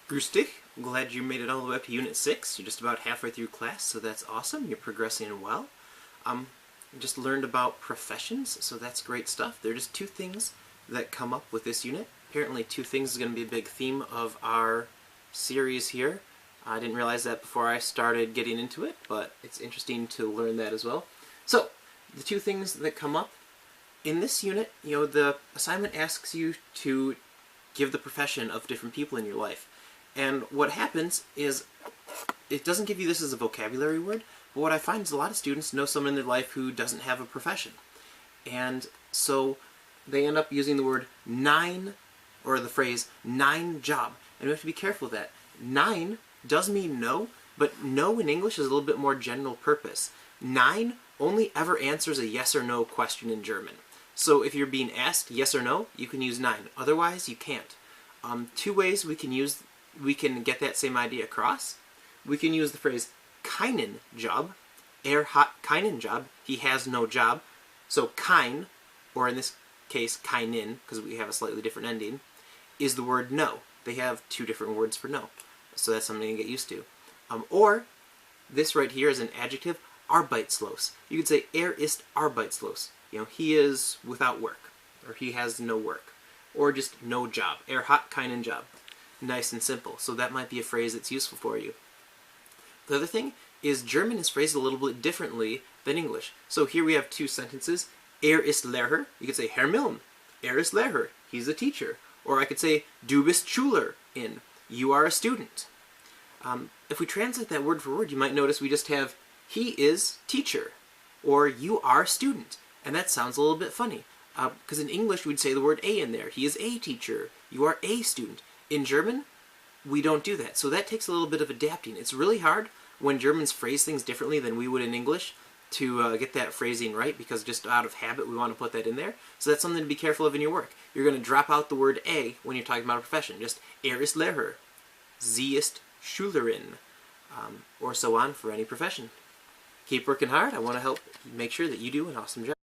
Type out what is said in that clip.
Grüß dich. Glad you made it all the way up to Unit 6. You're just about halfway through class, so that's awesome. You're progressing well. You just learned about professions, so that's great stuff. There are just two things that come up with this unit. Apparently two things is going to be a big theme of our series here. I didn't realize that before I started getting into it, but it's interesting to learn that as well. So, the two things that come up in this unit, the assignment asks you to give the profession of different people in your life. And what happens is, it doesn't give you this as a vocabulary word, but what I find is a lot of students know someone in their life who doesn't have a profession. And so they end up using the word nine, or the phrase, nine job. And we have to be careful of that. Nine does mean no, but no in English is a little bit more general purpose. Nine only ever answers a yes or no question in German. So if you're being asked yes or no, you can use nine. Otherwise, you can't. Two ways we can get that same idea across. We can use the phrase keinen Job. Hat keinen Job. He has no job. So kein, or in this case keinen, because we have a slightly different ending, is the word no. They have two different words for no. So that's something to get used to. Or, this right here is an adjective, arbeitslos. You could say, ist arbeitslos. He is without work, or he has no work, or just no job. Hat keinen Job. Nice and simple. So that might be a phrase that's useful for you. The other thing is German is phrased a little bit differently than English. So here we have two sentences. Ist Lehrer. You could say, Herr Milne. Ist Lehrer. He's a teacher. Or I could say, Du bist Schülerin. You are a student. If we translate that word for word, you might notice we just have, he is teacher, or you are student. And that sounds a little bit funny, because in English we'd say the word a in there. He is a teacher, you are a student. In German, we don't do that, so that takes a little bit of adapting. It's really hard when Germans phrase things differently than we would in English to get that phrasing right, because just out of habit we want to put that in there. So that's something to be careful of in your work. You're going to drop out the word a when you're talking about a profession. Just ist Lehrer, sie ist Schülerin, or so on for any profession. Keep working hard. I want to help make sure that you do an awesome job.